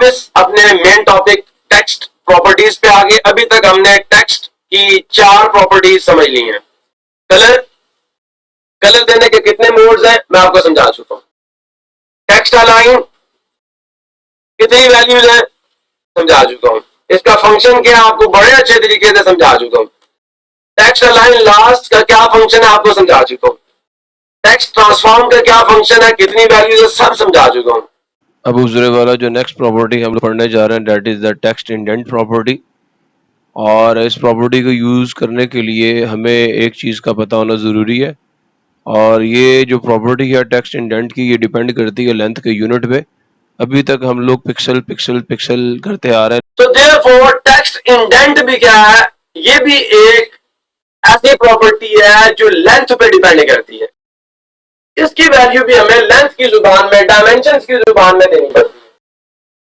वापस अपने main topic text properties पे आ गए। अभी तक हमने टेक्स्ट की 4 प्रॉपर्टीज समझ ली हैं। कलर देने के कितने मोड्स हैं मैं आपको समझा चुका हूं। टेक्स्ट अलाइन कितनी वैल्यूज हैं समझा चुका हूं। इसका फंक्शन क्या है आपको बड़े अच्छे तरीके से समझा चुका हूं। टेक्स्ट अलाइन लास्ट का क्या फंक्शन है आपको समझा चुका हूं। टेक्स्ट ट्रांसफॉर्म का क्या फंक्शन है, कितनी वैल्यूज है, सब समझा चुका हूं। अब उजरे वाला जो नेक्स्ट प्रॉपर्टी हम लोग पढ़ने जा रहे हैं that is the text indent property. और इस प्रॉपर्टी को यूज करने के लिए हमें एक चीज का पता होना जरूरी है, और ये जो प्रॉपर्टी है टेक्स्ट इंडेंट की, ये डिपेंड करती है लेंथ के यूनिट पे। अभी तक हम लोग पिक्सल पिक्सल पिक्सल करते आ रहे हैं। तो देयरफॉर टेक्स्ट इंडेंट भी क्या है, ये भी एक ऐसी प्रॉपर्टी है जो लेंथ पे डिपेंड करती है। इसकी वैल्यू भी हमें लेंथ की जुबान में, डायमेंशंस की जुबान में देनी पड़ती है।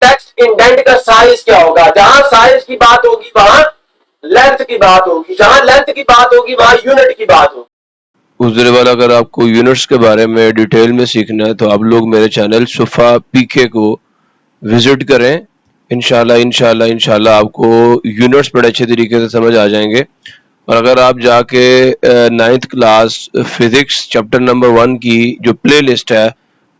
टेक्स्ट इंडेंट का साइज क्या होगा, जहां साइज की बात होगी वहां लेंथ की बात होगी, जहां लेंथ की बात होगी वहां यूनिट की बात होगी। उजरे वाला अगर आपको यूनिट्स के बारे में डिटेल में सीखना है तो आप लोग मेरे चैनल सुफा पीके को विजिट करें। इंशाल्लाह आपको यूनिट्स बड़े अच्छे तरीके से समझ आ जाएंगे। और अगर आप जाके 9th class physics chapter number 1 की जो प्ले लिस्ट है,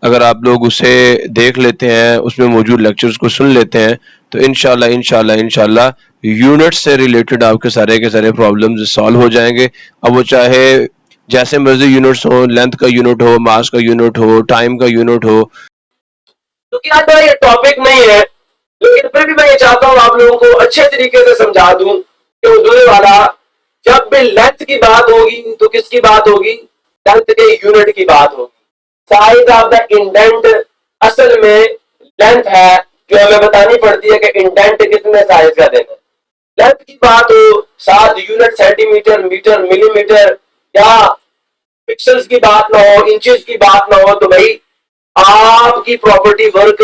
अगर आप लोग उसे देख लेते हैं, उसमें मौजूद लेक्चर्स को सुन लेते हैं, तो इंशाल्लाह यूनिट से रिलेटेड आपके सारे के सारे प्रॉब्लम्स सॉल्व हो जाएंगे। अब वो चाहे जैसे मर्जी यूनिट्स हो, लेंथ का यूनिट हो, मास का यूनिट हो, टाइम का यूनिट हो। तो क्या था, ये टॉपिक नहीं है, लेकिन फिर भी मैं ये चाहता हूं आप लोगों को अच्छे तरीके से समझा दूं कि उजरे वाला जब भी लेंथ की बात होगी तो किसकी बात होगी, लेंथ के यूनिट की बात होगी। साइज ऑफ द इंडेंट असल में लेंथ है जो हमें बतानी पड़ती है कि इंडेंट कितने साइज का देना है। लेंथ की बात हो, 7 यूनिट सेंटीमीटर, मीटर, मिलीमीटर या पिक्सल्स की बात ना हो, इंचेस की बात ना हो, तो भाई आपकी प्रॉपर्टी वर्क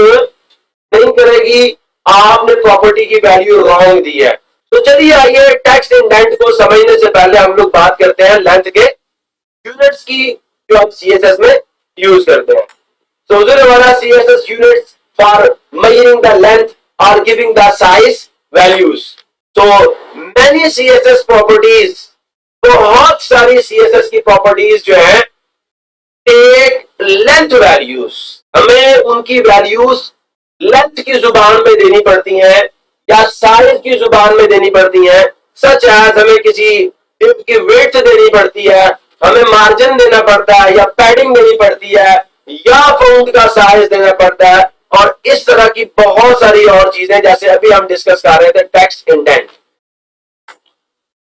नहीं करेगी, आपने प्रॉपर्टी की वैल्यू रॉन्ग दी है। तो चलिए आइए टेक्स्ट इंडेंट को समझने से पहले हम लोग बात करते हैं लेंथ के यूनिट्स की जो हम सीएसएस में यूज करते हैं। So हमारा CSS units for measuring the length or giving the size values. So many CSS properties, बहुत सारी CSS की प्रॉपर्टीज जो है एक लेंथ वैल्यूज, हमें उनकी वैल्यूज लेंथ की जुबान में देनी पड़ती हैं या साइज की जुबान में देनी पड़ती हैं। सच एज हमें किसी टिप की वेट देनी पड़ती है, हमें मार्जिन देना पड़ता है या पैडिंग देनी पड़ती है या फॉन्ट का साइज देना पड़ता है, और इस तरह की बहुत सारी और चीजें जैसे अभी हम डिस्कस कर रहे थे टेक्स्ट इंडेंट।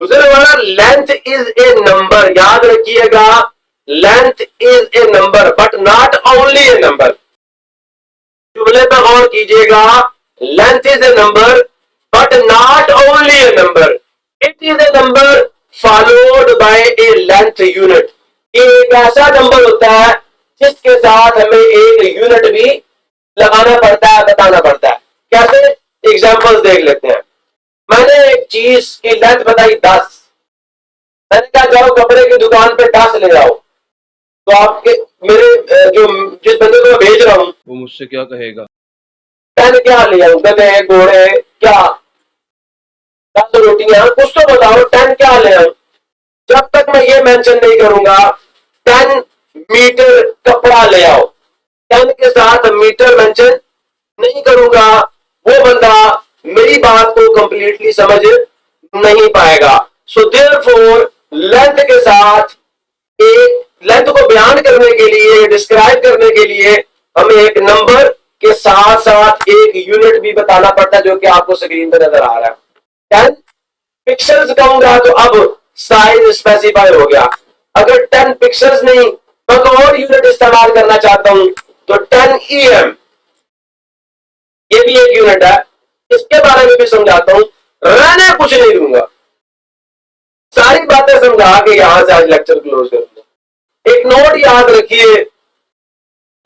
दूसरा वाला लेंथ इज ए नंबर, याद रखिएगा length is a number but not only A number. जुमले पर गौर कीजिएगा, length is a number but not only A number, it is a number followed by A length unit. एक ऐसा number होता है जिसके साथ हमें एक यूनिट भी लगाना पड़ता है, बताना पड़ता है। कैसे, एग्जांपल्स देख लेते हैं। मैंने एक चीज की लेंथ बताई 10, मैंने कहा जाओ कपड़े की दुकान पे 10 ले जाओ, तो आपके मेरे जो जिस बंदे को मैं भेज रहा हूं वो मुझसे क्या कहेगा, 10 क्या ले आऊं, गधे घोड़े क्या, 10 रोटियां, कुछ तो बताओ 10 क्या ले आऊं। जब तक मैं ये मेंशन नहीं करूंगा 10 मीटर कपड़ा ले आओ, 10 के साथ मीटर मेंशन नहीं करूंगा, वो बंदा मेरी बात को कंप्लीटली समझ नहीं पाएगा। सो देयरफॉर लेंथ के साथ एक लेंथ को बयान करने के लिए, डिस्क्राइब करने के लिए हमें एक नंबर के साथ साथ एक यूनिट भी बताना पड़ता है जो कि आपको स्क्रीन पर नजर आ रहा है। 10 पिक्सल्स कहूंगा तो अब साइज स्पेसिफाई हो गया। अगर 10 पिक्सल्स नहीं मैं तो और यूनिट इस्तेमाल करना चाहता हूं तो 10 EM, ये भी एक यूनिट है, इसके बारे में भी समझाता हूं, रहने कुछ नहीं दूंगा, सारी बातें समझा के यहां से आज लेक्चर क्लोज करूंगा। एक नोट याद रखिए,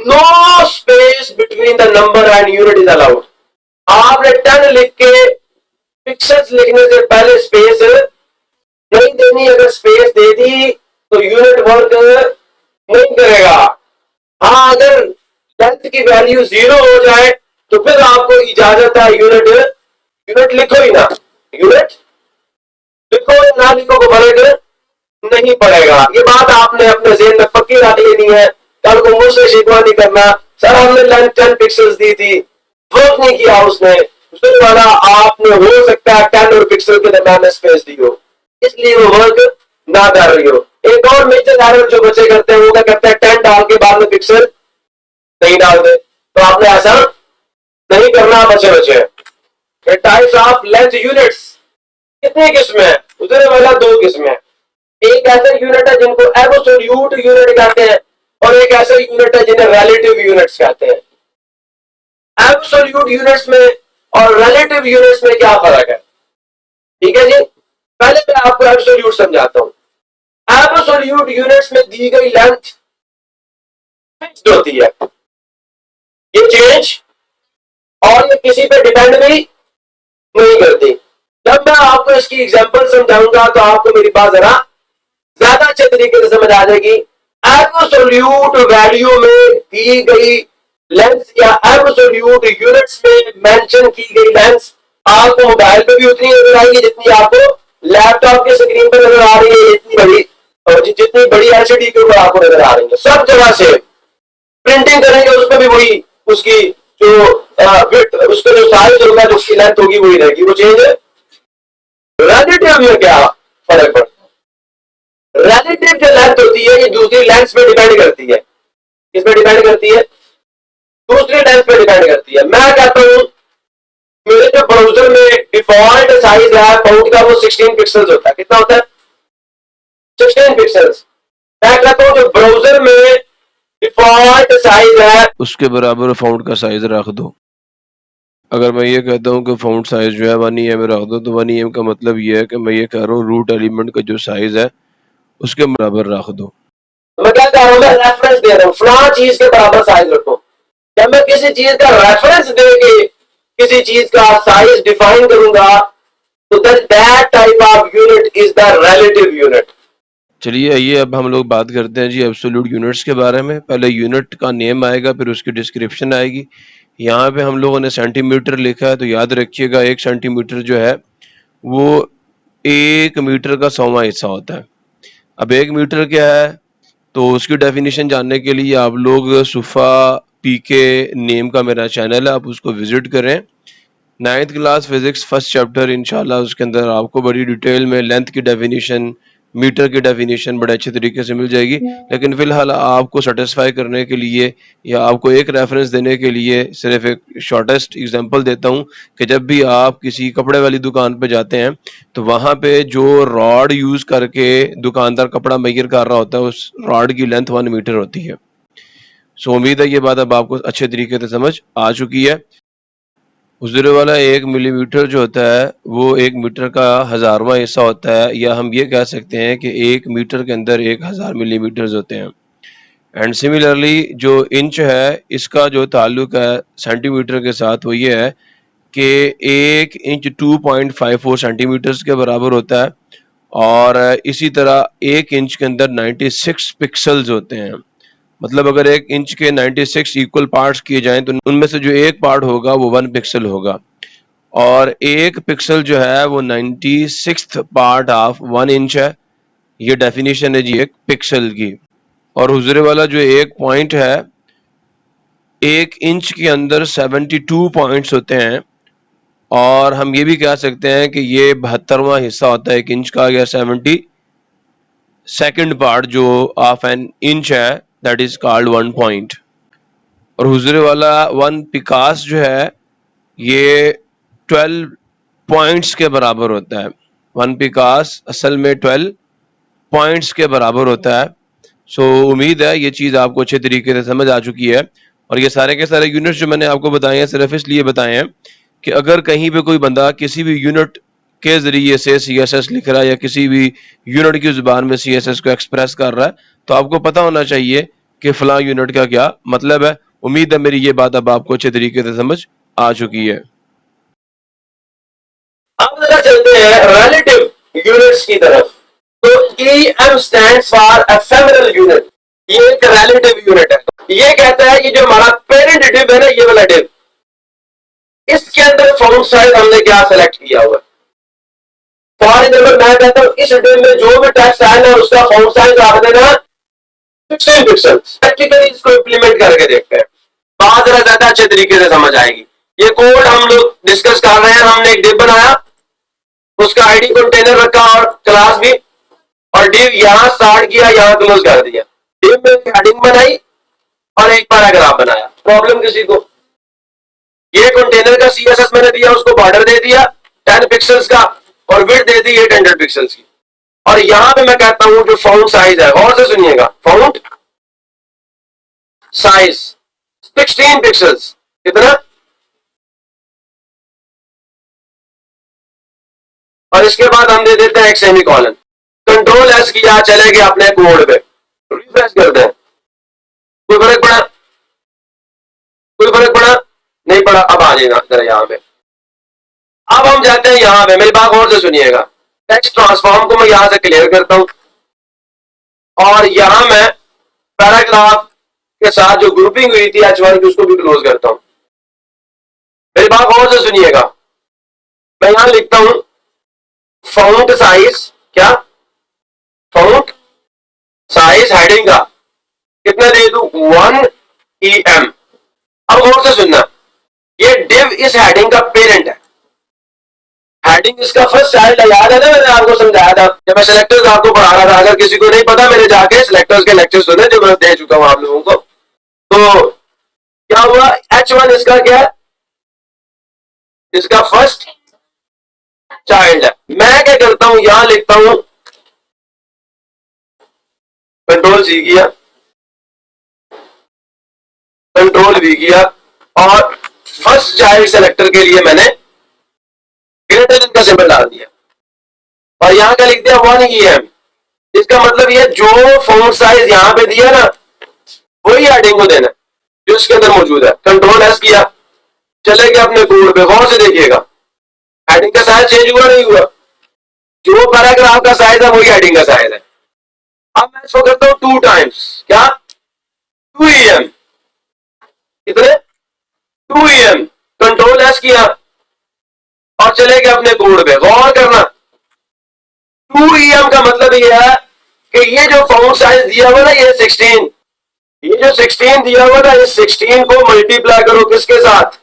no space between the number and unit is allowed. आपने 10 लिख के पिक्सल्स लिखने से पहले स्पेस नहीं देनी, अगर स्पेस दे दी तो यूनिट वर्क नहीं करेगा। हाँ, अगर लेंथ की वैल्यू 0 हो जाए तो फिर आपको इजाजत है यूनिट लिखो ही ना, यूनिट लिखो या ना लिखो को फर्क नहीं पड़ेगा। ये बात आपने अपने ज़हन में पक्की रख लेनी है, कल को मुझसे शिकवा नहीं करना सर हमने लेंथ 10 पिक्सल्स दी थी, वर्क नहीं किया उसने, उसने वाला आपने हो सकता है 10 और पिक्सल के दरमियान में स्पेस दी हो, इसलिए वो वर्क ना कर रही हो। एक और मेजर एरर जो बच्चे करते हैं वो क्या करते हैं, 10 डाल के बाद में पिक्सल नहीं डालते, तो आपने ऐसा नहीं करना बच्चे। टाइप्स ऑफ लेंथ यूनिट्स कितनी किस्में हैं, उधर वाला 2 किस्में हैं। एक ऐसा यूनिट है जिनको एब्सोल्यूट यूनिट कहते हैं और एक ऐसा यूनिट है जिन्हें रिलेटिव यूनिट्स कहते हैं। एब्सोल्यूट यूनिट्स में और रिलेटिव यूनिट्स में क्या फर्क है, ठीक है जी। पहले मैं आपको एब्सोल्यूट समझाता हूं। एब्सोल्यूट यूनिट्स में दी गई लेंथ फिक्स्ड होती है, ये चेंज और ये किसी पे डिपेंड भी नहीं करती। जब मैं आपको इसकी एग्जांपल समझाऊंगा तो आपको मेरी बात जरा ज्यादा अच्छे तरीके से समझ आ जाएगी। एब्सोल्यूट वैल्यू में दी गई लेंथ या एब्सोल्यूट यूनिट्स में मेंशन की गई लेंथ आपको मोबाइल पे भी उतनी नजर आएगी जितनी आपको लैपटॉप के स्क्रीन पर नजर आ रही है, इतनी बड़ी और जितनी बड़ी एलसीडी के ऊपर आपको नजर आ रही है, सब जगह से। प्रिंटिंग करेंगे उसमें भी वही, उसकी जो उसका जो साइज होगा, जो उसकी लेंथ होगी वही रहेगी, वो चेंज है। रिलेटिव में क्या फर्क पड़ता है, रिलेटिव जो लेंथ होती है ये दूसरी लेंथ पे डिपेंड करती है, किस पे डिपेंड करती है, दूसरी लेंथ पे डिपेंड करती है। मैं कहता हूं मेरे जो ब्राउजर में डिफॉल्ट साइज है फाउंड का वो 16 पिक्सल्स होता है, कितना होता है 16 पिक्सल्स। मैं कहता हूं जो ब्राउजर में डिफॉल्ट साइज है उसके बराबर फाउंड का साइज रख दो। अगर मैं ये कहता हूँ कि फाउंड साइज जो है 1 EM रख दो, तो 1 EM का मतलब ये है कि मैं ये कह रहा हूँ रूट एलिमेंट का जो साइज है उसके बराबर रख दो। मैं क्या कह रहा हूं, मैं रेफरेंस दे रहा हूं, फलां चीज के बराबर साइज रखो। जब मैं किसी चीज का रेफरेंस दे के किसी चीज का साइज डिफाइन करूंगा तो that type of unit is the relative unit. चलिए आइए अब हम लोग बात करते हैं जी एब्सोल्यूट यूनिट्स के बारे में। पहले यूनिट का नेम आएगा, फिर उसकी डिस्क्रिप्शन आएगी। यहाँ पे हम लोगों ने सेंटीमीटर लिखा है, तो याद रखिएगा 1 सेंटीमीटर जो है वो 1 मीटर का 100वां हिस्सा होता है। अब 1 मीटर क्या है, तो उसकी डेफिनेशन जानने के लिए आप लोग सुफा पीके नेम का मेरा चैनल है, आप उसको विजिट करें। 9th class physics first chapter इंशाल्लाह उसके अंदर आपको बड़ी डिटेल में लेंथ की डेफिनेशन, मीटर की डेफिनेशन बड़े अच्छे तरीके से मिल जाएगी। लेकिन फिलहाल आपको सेटिस्फाई करने के लिए या आपको एक रेफरेंस देने के लिए सिर्फ एक शॉर्टेस्ट एग्जांपल देता हूं कि जब भी आप किसी कपड़े वाली दुकान पे जाते हैं तो वहां पे जो रॉड यूज करके दुकानदार कपड़ा मेजर कर रहा होता है उस रॉड की लेंथ 1 मीटर होती है। सो उम्मीद है ये बात अब आपको अच्छे तरीके से समझ आ चुकी है। उजरे वाला 1 मिलीमीटर जो होता है वो 1 मीटर का 1000वां हिस्सा होता है, या हम ये कह सकते हैं कि 1 मीटर के अंदर 1000 मिलीमीटर्स होते हैं। एंड सिमिलरली जो इंच है इसका जो ताल्लुक है सेंटीमीटर के साथ वो ये है कि 1 इंच 2.54 सेंटीमीटर्स के बराबर होता है, और इसी तरह 1 इंच के अंदर 96 पिक्सल्स होते हैं। मतलब अगर 1 इंच के 96 इक्वल पार्ट्स किए जाएं तो उनमें से जो एक पार्ट होगा वो 1 पिक्सल होगा, और 1 पिक्सल जो है वो 96th पार्ट ऑफ 1 इंच है। ये डेफिनेशन है जी एक पिक्सल की। और हुजरे वाला जो एक पॉइंट है, 1 इंच के अंदर 72 पॉइंट्स होते हैं, और हम ये भी कह सकते हैं कि ये 72वां हिस्सा होता है 1 इंच का, या 72nd पार्ट जो ऑफ एन इंच है, दैट इज कॉल्ड 1 पॉइंट। और हुजरे वाला 1 पिकास जो है ये 12 पॉइंट्स के बराबर होता है। 1 पिकास असल में 12 पॉइंट्स के बराबर होता है। सो उम्मीद है ये चीज़ आपको अच्छे तरीके से समझ आ चुकी है। और ये सारे के सारे यूनिट्स जो मैंने आपको बताए हैं सिर्फ इसलिए बताए हैं कि अगर कहीं पे कोई बंदा किसी भी यूनिट के ज़रिए से CSS लिख रहा है या किसी भी यूनिट की ज़ुबान में CSS को एक्सप्रेस कर रहा है तो आपको पता होना चाहिए कि फलां यूनिट का क्या मतलब है। उम्मीद है मेरी ये बात अब आपको अच्छे तरीके से समझ आ चुकी है। अब जरा चलते हैं रिलेटिव यूनिट्स की तरफ। तो EM stands for ephemeral unit, ये एक रिलेटिव यूनिट है। ये कहता है कि जो हमारा पेरेंट डिव है ना, ये वाला डिव, फाउंड साइज हमने क्या सेलेक्ट किया हुआ है। फॉर एग्जाम्पल मैं कहता हूं इस डिव में जो भी टेक्स्ट आए ना उसका फाउंड साइज रख देना 16 पिक्सल्स। प्रैक्टिकली इसको इंप्लीमेंट करके देखते हैं, बात जरा ज्यादा अच्छे तरीके से समझ आएगी। ये कोड हम लोग डिस्कस कर रहे हैं। हमने एक डिव बनाया, उसका आईडी कंटेनर रखा और क्लास भी, और डिव यहां स्टार्ट किया, यहां क्लोज कर दिया। डिव में एक हेडिंग बनाई और एक पैराग्राफ बनाया। प्रॉब्लम किसी को? ये कंटेनर का सीएसएस मैंने दिया, उसको बॉर्डर दे दिया 10 पिक्सल्स का और विड्थ दे दी 800 पिक्सल्स की। और यहां पे मैं कहता हूं जो फाउंड साइज है, और से सुनिएगा, फाउंड साइज 16 पिक्सल्स। कितना? और इसके बाद हम दे देते हैं एक सेमीकोलन। कंट्रोल एस किया, चले गए अपने कोड पे, रिफ्रेश करते हैं। कोई फर्क पड़ा? कोई फर्क पड़ा? नहीं पड़ा। अब आ जाएगा जरा यहां पे। अब हम जाते हैं यहां पे, मेरी बात और से सुनिएगा। टेक्स्ट ट्रांसफॉर्म को मैं यहां से क्लियर करता हूं और यहां मैं पैराग्राफ के साथ जो ग्रुपिंग हुई थी H1 की उसको भी क्लोज करता हूं। मेरी बात और से सुनिएगा। मैं यहां लिखता हूं फाउंड साइज, क्या? फाउंड साइज हेडिंग का कितना दे दूं? 1 EM। अब और से सुनना, ये डिव इस हेडिंग का पेरेंट है। हेडिंग इसका फर्स्ट चाइल्ड है। याद है ना, मैंने आपको समझाया था जब मैं सिलेक्टर्स आपको पढ़ा रहा था। अगर किसी को नहीं पता, मेरे जाके सिलेक्टर्स के लेक्चर सुने जो मैं दे चुका हूं आप लोगों को। तो क्या हुआ? H1 इसका क्या है? इसका फर्स्ट चाइल्ड है। मैं क्या करता हूं, यहां लिखता हूं कंट्रोल C किया, कंट्रोल V किया और फर्स्ट चाइल्ड सेलेक्टर के लिए मैंने ग्रेटर देन का सिंबल डाल दिया और यहां क्या लिख दिया? 1 EM। इसका मतलब ये जो फाउंड साइज यहां पे दिया ना, वही हेडिंग को देना जो इसके अंदर मौजूद है। कंट्रोल एस किया, चले गए अपने कोड पे। गौर से देखिएगा, हेडिंग का साइज चेंज हुआ नहीं हुआ? जो पैराग्राफ का साइज है वही हेडिंग का साइज है। अब मैं इसको करता हूं 2 टाइम्स, क्या? 2 EM। कितने? 2 EM। कंट्रोल एस किया और चले गए अपने कोड पे। गौर करना, 2 EM का मतलब यह है कि ये जो फाउंड साइज दिया हुआ ना, ये 16, ये जो 16 दिया हुआ ना, इस 16 को मल्टीप्लाई करो किसके साथ?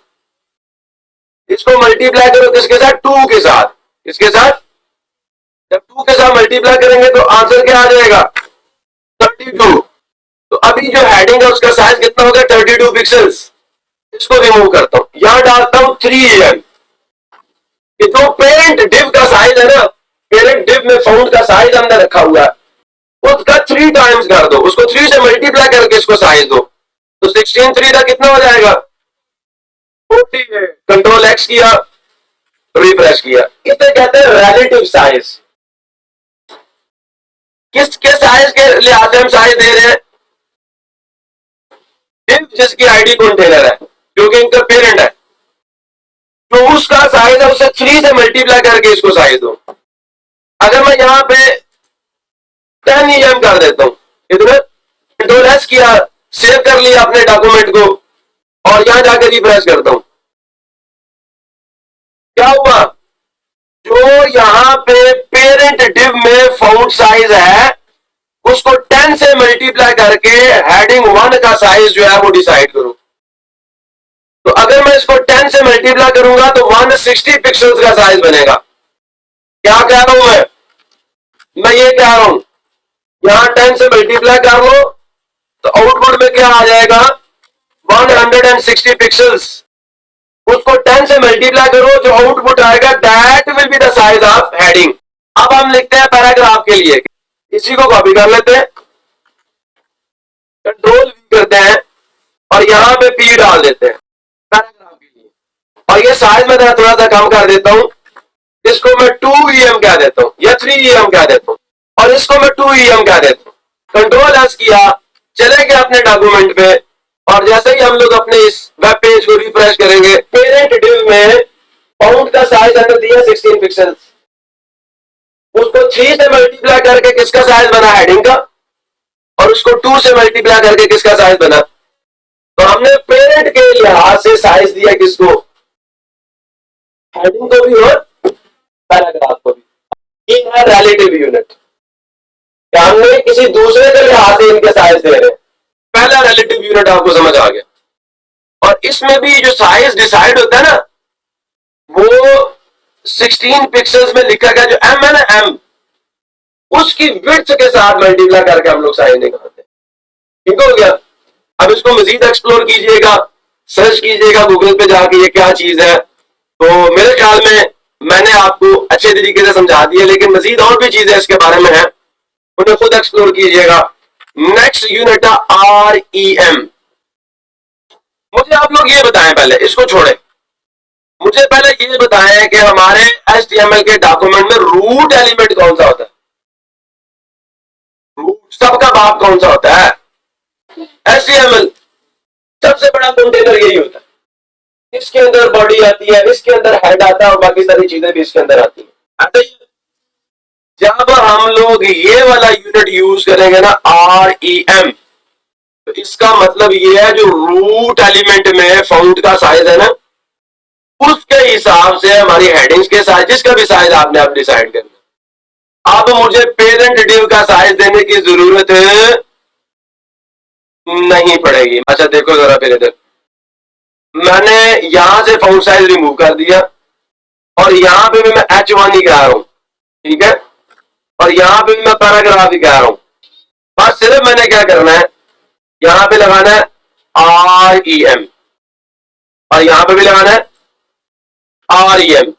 इसको मल्टीप्लाई करो किसके साथ? 2 के साथ। किसके साथ? जब 2 के साथ मल्टीप्लाई करेंगे तो आंसर क्या आ जाएगा? 32। तो अभी जो हेडिंग है उसका साइज कितना हो गया? 32 पिक्सल्स। इसको रिमूव करता हूं, यहां डालता हूं 3 EM। ये जो पेरेंट डिव का साइज है ना, पेरेंट डिव में फाउंड का साइज अंदर रखा हुआ है, उसका 3 टाइम्स कर दो, उसको 3 से मल्टीप्लाई करके इसको साइज दो, तो 16 3 का कितना हो जाएगा? 40। कंट्रोल एक्स किया, रिफ्रेश किया। इसे कहते हैं रिलेटिव साइज। किसके साइज के लिहाज से हम साइज दे रहे हैं? डिव जिसकी आईडी कंटेनर है, जो कि इनका पेरेंट है, तो उसका साइज है, उसे 3 से मल्टीप्लाई करके इसको साइज दो। अगर मैं यहां पे 10 EM कर देता हूं, कितना? कंट्रोल एस किया, सेव कर लिया अपने डॉक्यूमेंट को और यहां जाकर रिफ्रेश करता हूं। क्या हुआ? जो यहां पे पेरेंट डिव में फाउंड साइज है, उसको 10 से मल्टीप्लाई करके हेडिंग 1 का साइज जो है वो डिसाइड करो। तो अगर मैं इसको 10 से मल्टीप्लाई करूंगा तो 160 पिक्सल्स का साइज बनेगा। क्या कह रहा हूं मैं ये कह रहा हूं, यहां 10 से मल्टीप्लाई कर लो तो आउटपुट में क्या आ जाएगा? 160 पिक्सल्स। उसको 10 से मल्टीप्लाई करो, जो आउटपुट आएगा that will be the size of heading. अब हम लिखते हैं पैराग्राफ के लिए, इसी को कॉपी कर लेते हैं, कंट्रोल V करते हैं और यहां पे P डाल देते हैं पैराग्राफ के लिए। और ये साइज में थोड़ा सा कम कर देता हूं, इसको मैं 2 EM कह देता हूं या 3 EM कह देता हूं और इसको मैं 2 EM कह देता हूं। कंट्रोल एस किया, चले गए अपने डॉक्यूमेंट पे और जैसे ही हम लोग अपने इस वेब पेज को रिफ्रेश करेंगे, पेरेंट डिव में फाउंड का साइज अंदर दिया 16 पिक्सल्स, उसको 3 से मल्टीप्लाई करके किसका साइज बना? हेडिंग का। और उसको 2 से मल्टीप्लाई करके किसका साइज बना? तो हमने पेरेंट के लिहाज से साइज दिया किसको? हेडिंग को भी और पैराग्राफ को भी। ये है रिलेटिव यूनिट, हमने किसी दूसरे के लिहाज से इनके साइज दे रहे हैं। पहला रिलेटिव यूनिट आपको समझ आ गया। और इसमें भी जो साइज डिसाइड होता है ना, वो 16 पिक्सल्स में लिखा गया जो एम है ना, एम, उसकी विड्थ के साथ मल्टीप्लाई करके हम लोग साइज निकालते हैं। ठीक हो गया। अब इसको मजीद एक्सप्लोर कीजिएगा, सर्च कीजिएगा गूगल पे जाके ये क्या चीज है। तो मेरे ख्याल में मैंने आपको अच्छे तरीके से समझा दिया, लेकिन मजीद और भी चीजें इसके बारे में हैं, उन्हें खुद एक्सप्लोर कीजिएगा। नेक्स्ट यूनिट है REM। मुझे आप लोग ये बताएं, पहले इसको छोड़े, मुझे पहले ये बताएं कि हमारे HTML के डॉक्यूमेंट में रूट एलिमेंट कौन सा होता है? रूट सबका बाप कौन सा होता है? HTML सबसे बड़ा कंटेनर यही होता है। इसके अंदर बॉडी आती है, इसके अंदर हेड आता है और बाकी सारी चीजें भी इसके अंदर आती है। जब हम लोग ये वाला यूनिट यूज करेंगे ना REM, तो इसका मतलब ये है जो रूट एलिमेंट में फाउंड का साइज है ना, उसके हिसाब से हमारी हेडिंग्स के साइज, जिसका भी साइज आपने आप डिसाइड करना। अब मुझे पेरेंट डिव का साइज देने की जरूरत नहीं पड़ेगी। अच्छा देखो जरा फिर इधर, मैंने यहां से फाउंड साइज रिमूव कर दिया और यहां पे भी मैं H1 ही कह रहा हूं, ठीक है, और यहां पे भी मैं पैराग्राफ ही कह रहा हूं। बस सिर्फ मैंने क्या करना है, यहां पे लगाना है REM और यहां पे भी लगाना है REM।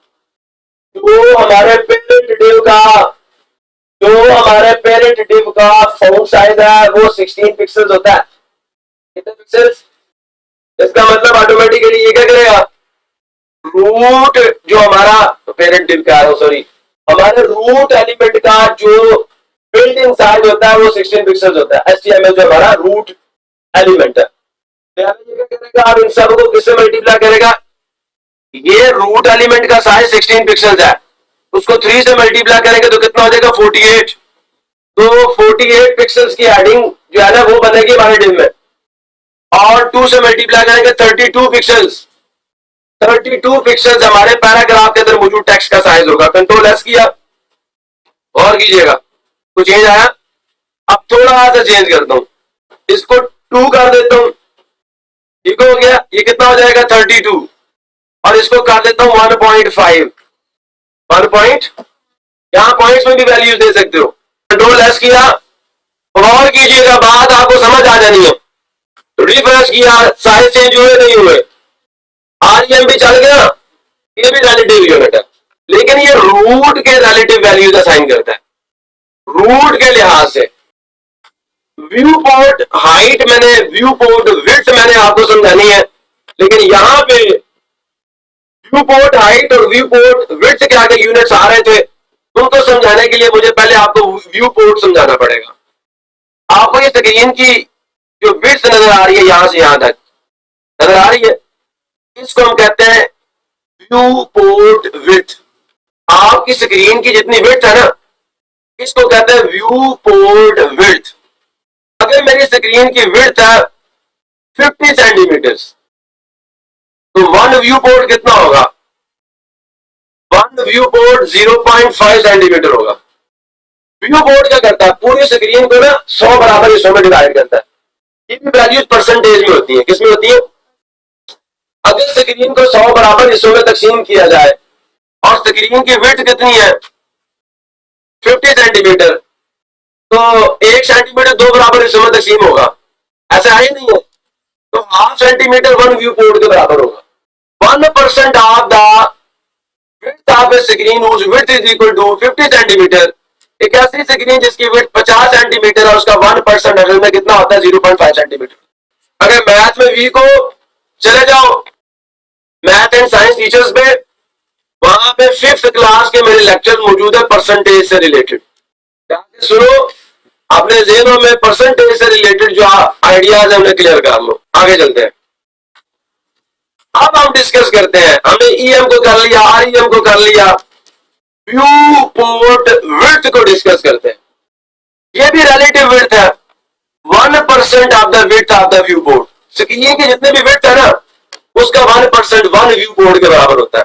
जो हमारे पेरेंट डिव का फाउंड साइज है वो 16 पिक्सल्स होता है। कितने पिक्सल्स? इसका मतलब ऑटोमेटिकली ये क्या करेगा, रूट जो हमारा पेरेंट डिव का है, सॉरी, हमारे रूट एलिमेंट का जो बिल्ट इन साइज होता है वो 16 पिक्सल्स होता है। HTML जो हमारा रूट एलिमेंट है, तो ये क्या करेगा, अब इन सबको किससे मल्टीप्लाई करेगा? ये रूट एलिमेंट का साइज 16 पिक्सल्स है, उसको 3 से मल्टीप्लाई करेंगे तो कितना हो जाएगा, 48। तो 48 पिक्सल्स की हेडिंग जो है ना वो बनेगी हमारे डिव में, और 2 से मल्टीप्लाई करेंगे 32 पिक्सल्स। 32 पिक्सल्स हमारे पैराग्राफ के अंदर मौजूद टेक्स्ट का साइज होगा। कंट्रोल एस किया और कीजिएगा, कुछ चेंज आया? अब थोड़ा सा चेंज करता हूं, इसको 2 कर देता हूं, ठीक हो गया। ये कितना हो जाएगा, 32, और इसको कर देता हूं 1.5। 1 यहां पॉइंट्स में भी वैल्यूज दे सकते हो। कंट्रोल एस किया और कीजिएगा, बात आपको समझ आ जानी है। रिफ्रेश किया, साइज चेंज हुए नहीं हुए, REM भी चल गया, ये भी रिलेटिव यूनिट है, लेकिन ये रूट के रिलेटिव वैल्यूज असाइन करता है रूट के लिहाज से। व्यू पोर्ट हाइट मैंने, व्यू पोर्ट विड्थ मैंने आपको समझानी है, लेकिन यहां पे व्यू पोर्ट हाइट और व्यू पोर्ट विड्थ के आगे यूनिट्स आ रहे थे, उनको समझाने के लिए मुझे पहले आपको व्यू पोर्ट समझाना पड़ेगा। आपको ये स्क्रीन की जो विड्थ नजर आ रही है यहां से यहां तक नजर आ रही है, इसको हम कहते हैं व्यू पोर्ट विड्थ। आपकी स्क्रीन की जितनी विड्थ है ना, इसको कहते हैं व्यू पोर्ट विड्थ। अगर मेरी स्क्रीन की विड्थ है 50 सेंटीमीटर, तो 1 व्यू पोर्ट कितना होगा? 1 व्यू पोर्ट 0.5 सेंटीमीटर होगा। व्यू पोर्ट क्या करता है, पूरी स्क्रीन को ना 100 बराबर हिस्सों में डिवाइड करता है। ये भी वैल्यूज परसेंटेज में होती है। किसमें होती है? अगर स्क्रीन को 100 बराबर हिस्सों में तकसीम किया जाए और स्क्रीन की विड्थ कितनी है, 50 सेंटीमीटर, तो 1 सेंटीमीटर 2 बराबर हिस्सों में तकसीम होगा, ऐसा है ही नहीं है। तो हाफ सेंटीमीटर 1 व्यू पोर्ट के बराबर होगा। 1% of the width of A screen whose width is equal to 50 centimetre. एक ऐसी स्क्रीन जिसकी विड्थ 50 सेंटीमीटर है, उसका 1% असल में कितना होता है, 0.5 सेंटीमीटर। अगर मैथ में वीक हो, चले जाओ मैथ एंड साइंस टीचर्स पे, वहां पे 5th क्लास के मेरे लेक्चर मौजूद है परसेंटेज से रिलेटेड। सुनो, अपने ज़हनों में परसेंटेज से रिलेटेड जो आइडियाज है उन्हें क्लियर कर लो। आगे चलते हैं। अब हम डिस्कस करते हैं, हमने EM को कर लिया, REM को कर लिया, व्यू पोर्ट विड्थ को डिस्कस करते हैं। ये भी रिलेटिव विड्थ है, 1% of the width of the view port. Screen के जितने भी विड्थ है ना, उसका 1% 1 व्यू पोर्ट के बराबर होता है।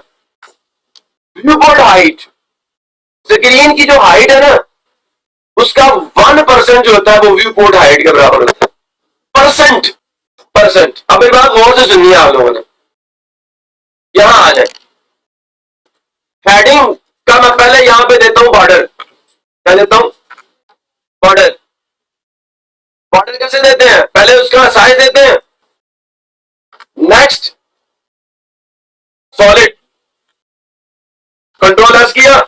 व्यू पोर्ट हाइट, स्क्रीन की जो हाइट है ना उसका 1% जो होता है वो व्यू पोर्ट हाइट के बराबर होता है। परसेंट। अब एक बात गौर से सुनिए आप लोगों ने, यहां आ जाए, हेडिंग का मैं पहले यहां पे देता हूं बॉर्डर, क्या देता हूं? बॉर्डर। बॉर्डर कैसे देते हैं? पहले उसका साइज देते हैं, नेक्स्ट सॉलिड, कंट्रोल एस किया,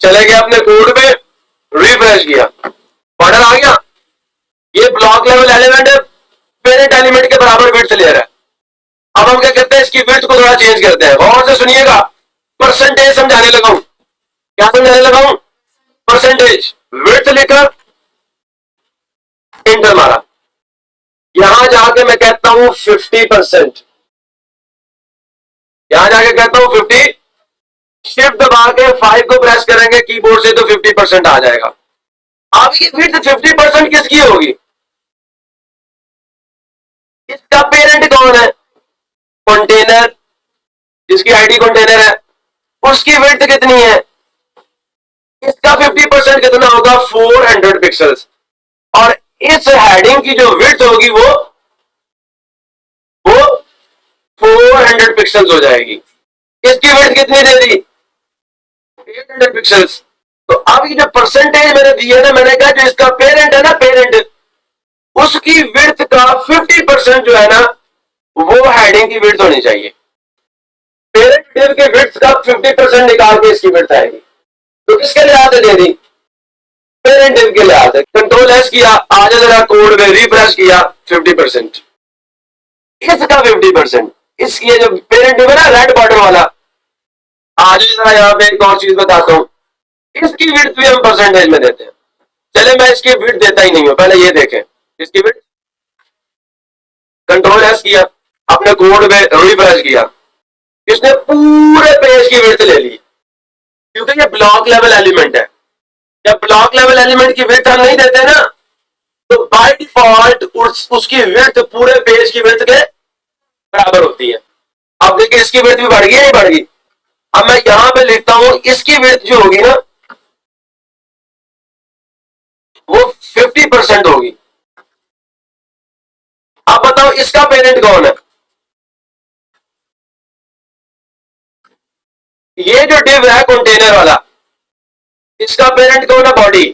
चले गए अपने कोड पे, रिफ्रेश किया, बॉर्डर आ गया। ये ब्लॉक लेवल एलिमेंट है, पेरेंट एलिमेंट के बराबर विड्थ ले रहा है। अब हम क्या करते हैं, इसकी विड्थ को थोड़ा चेंज करते हैं। गौर से सुनिएगा, परसेंटेज समझाने लगा हूं। क्या समझाने लगा हूं? परसेंटेज। विड्थ लिखा, इंटर मारा, यहां जाके मैं कहता हूं 50%, यहां जाके कहता हूं 50, शिफ्ट दबा के 5 को प्रेस करेंगे कीबोर्ड से तो 50% आ जाएगा। अब ये विड्थ 50% किसकी होगी? इसका पेरेंट कौन है? कंटेनर, जिसकी आईडी कंटेनर है, उसकी विड्थ कितनी है? इसका 50% कितना होगा? 400 पिक्सल्स। और इस हेडिंग की जो विड्थ होगी वो 400 पिक्सल्स हो जाएगी। इसकी विड्थ कितनी दे दी? 800 पिक्सल्स। तो अब ये जो परसेंटेज मैंने दी है ना, मैंने कहा जो इसका पेरेंट है ना, पेरेंट, उसकी विड्थ का 50% जो है ना वो हेडिंग की विड्थ होनी चाहिए। पेरेंट डिव के विड्थ का 50% निकाल के इसकी विड्थ आएगी। तो किसके लिहाज से दे दी? पेरेंट डिव के लिहाज से। कंट्रोल एस किया, आजा जरा कोड में, रिफ्रेश किया, 50%। इसका 50%, इसकी जो पेरेंट डिव है ना, रेड बॉर्डर वाला, आज जरा यहाँ पे एक और चीज बताता हूं, इसकी विड्थ भी हम परसेंटेज में देते हैं। चले मैं इसकी विड्थ देता ही नहीं हूं, पहले ये देखें इसकी विड्थ। कंट्रोल एस किया, अपने कोड में रिफ्रेश किया, इसने पूरे पेज की विड्थ ले ली, क्योंकि ये ब्लॉक लेवल एलिमेंट है। जब ब्लॉक लेवल एलिमेंट की विड्थ हम नहीं देते ना, तो बाय डिफॉल्ट उसकी विड्थ पूरे पेज की विड्थ के बराबर होती है। अब देखिए इसकी विड्थ भी बढ़ गई, नहीं बढ़ गई? अब मैं यहां पे लिखता हूं, इसकी विड्थ जो होगी ना वो 50% होगी। अब बताओ इसका पेरेंट कौन है? ये जो डिव है कंटेनर वाला, इसका पेरेंट कौन है? बॉडी।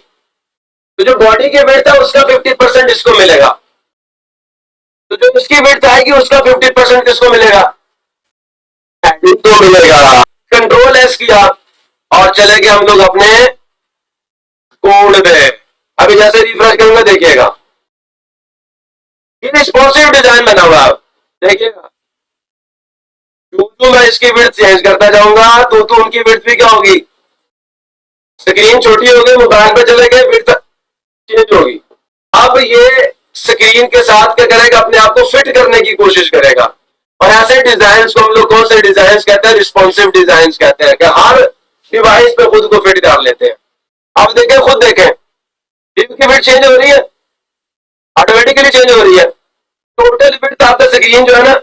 तो जो बॉडी की विड्थ है उसका 50% इसको मिलेगा। तो जो इसकी विड्थ आएगी उसका 50% किसको मिलेगा? हेडिंग को मिलेगा। कंट्रोल एस किया और चले गए हम लोग अपने कोड पे। अभी जैसे रिफ्रेश करूंगा देखिएगा, ये रिस्पॉन्सिव डिजाइन बना हुआ है, देखिएगा। तो मैं इसकी विड्थ चेंज करता जाऊंगा तो उनकी विड्थ भी क्या होगी? स्क्रीन छोटी होगी, मोबाइल पे चले गए, विड्थ चेंज होगी। अब ये स्क्रीन के साथ क्या करेगा? अपने आप को फिट करने की कोशिश करेगा। और ऐसे डिजाइन को हम लोग कौन से डिजाइन कहते हैं? रिस्पॉन्सिव डिजाइन कहते हैं, कि हर डिवाइस पे खुद को फिट कर लेते हैं। अब देखें, खुद देखें, डिव की विड्थ चेंज हो रही है, ऑटोमेटिकली चेंज हो रही है। टोटल विड्थ आपका स्क्रीन जो है ना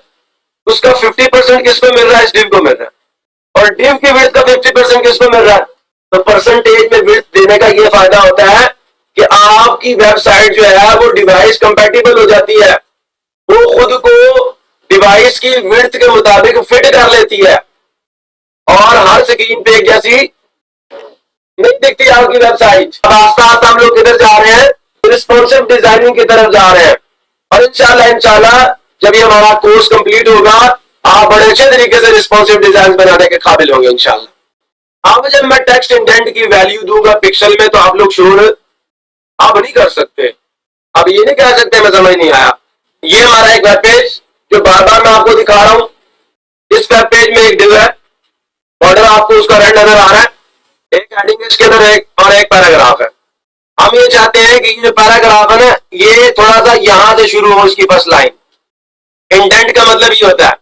उसका 50% किसको मिल रहा है? इस डिव को मिल रहा है। और डिव की विड्थ का 50% किसको मिल रहा है? तो परसेंटेज में विड्थ देने का ये फायदा होता है कि आपकी वेबसाइट जो है वो डिवाइस कंपैटिबल हो जाती है, वो खुद को डिवाइस की विड्थ के मुताबिक फिट कर लेती है, और हर स्क्रीन पे एक जैसी नहीं दिखती आपकी वेबसाइट। अब आस्ता आस्ता हम लोग किधर जा रहे हैं? रिस्पॉन्सिव डिजाइनिंग की तरफ जा रहे हैं। और इंशाल्लाह जब ये हमारा कोर्स कंप्लीट होगा, आप बड़े अच्छे तरीके से रिस्पॉन्सिव डिजाइन बनाने के काबिल होंगे इंशाल्लाह। अब जब मैं टेक्स्ट इंडेंट की वैल्यू दूंगा पिक्सल में, तो आप लोग श्योर आप नहीं कर सकते। अब ये नहीं कह सकते मैं समझ नहीं आया। ये हमारा एक वेब पेज जो बार बार मैं आपको दिखा रहा हूं। इस वेब पेज में एक डिव है, बॉर्डर आपको उसका रेड नजर आ रहा है, एक हेडिंग इसके अंदर और एक पैराग्राफ है। हम ये चाहते हैं कि जो पैराग्राफ है ना, ये थोड़ा सा यहां से शुरू हो, इसकी फर्स्ट लाइन। इंडेंट का मतलब ये होता है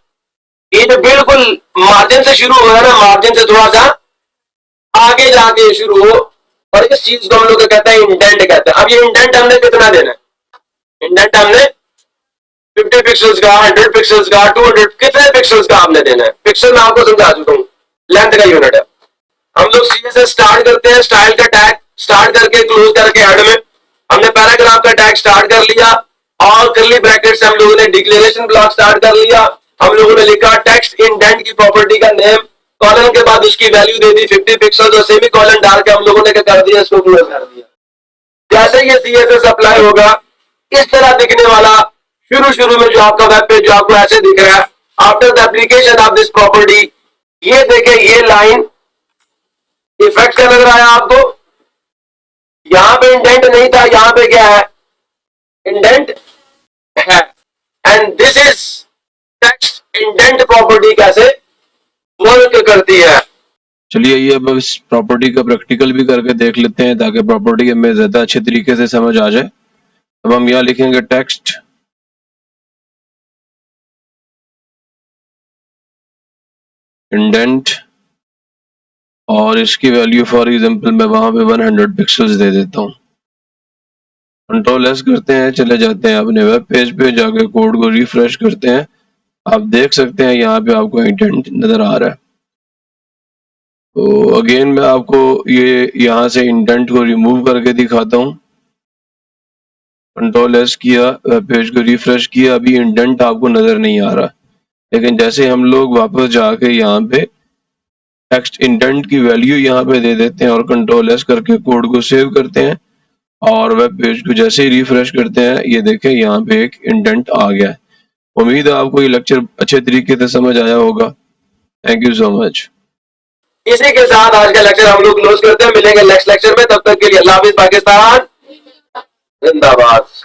ये जो बिल्कुल मार्जिन से शुरू हो, ना मार्जिन से थोड़ा सा आगे जाके शुरू हो, और इस चीज को हम लोग कहते हैं इंडेंट कहते हैं। अब ये इंडेंट हमने कितना देना है? इंडेंट हमने 50 पिक्सल्स का, 100 पिक्सल्स का, 200, कितने पिक्सल्स का आपने देना है? पिक्सल में आपको समझा चुका हूं, लेंथ का यूनिट है। CSS स्टार्ट करते हैं, स्टाइल का टैग स्टार्ट करके क्लोज करके हेड में हमने पैराग्राफ का टैग स्टार्ट कर लिया और कर्ली ब्रैकेट से हम लोगों ने डिक्लेरेशन ब्लॉक स्टार्ट कर लिया। हम लोगों ने लिखा टेक्स्ट इंडेंट की प्रॉपर्टी का नेम, कॉलन के बाद उसकी वैल्यू दे दी 50 पिक्सल और सेमी कॉलन डाल के हम लोगों ने क्या कर दिया, इसको क्लोज कर दिया। जैसे ये CSS अप्लाई होगा इस तरह दिखने वाला शुरू में जो आपका वेब पेज जो आपको ऐसे दिख रहा है after the application of this property. ये देखें, ये लाइन इफेक्ट का लग रहा है आपको, यहां पे इंडेंट नहीं था, यहां पे क्या है, इंडेंट है। And this is text indent property कैसे वर्क करती है। चलिए ये अब इस प्रॉपर्टी का प्रैक्टिकल भी करके देख लेते हैं ताकि प्रॉपर्टी हमें ज्यादा अच्छे तरीके से समझ आ जाए। अब हम यहाँ लिखेंगे टेक्स्ट इंडेंट और इसकी वैल्यू फॉर एग्जांपल मैं वहां पे 100 पिक्सल्स दे देता हूँ। कंट्रोल एस करते हैं, चले जाते हैं अपने वेब पेज पे, जाके कोड को रिफ्रेश करते हैं। आप देख सकते हैं यहाँ पे आपको इंडेंट नजर आ रहा है। तो अगेन मैं आपको ये यहाँ से इंडेंट को रिमूव करके दिखाता हूँ। कंट्रोल एस किया, वेब पेज को रिफ्रेश किया, अभी इंडेंट आपको नजर नहीं आ रहा, लेकिन जैसे हम लोग वापस जाके यहाँ पे टेक्स्ट इंडेंट की वैल्यू यहाँ पे दे देते हैं और कंट्रोल एस करके कोड को सेव करते हैं और वेब पेज को जैसे ही रिफ्रेश करते हैं ये देखें यहाँ पे एक इंडेंट आ गया है। उम्मीद है आपको ये लेक्चर अच्छे तरीके से समझ आया होगा। Thank you so much. इसी के साथ आज का लेक्चर हम लोग क्लोज करते हैं, मिलेंगे नेक्स्ट लेक्चर में, तब तक के लिए अल्लाह हाफिज, पाकिस्तान जिंदाबाद।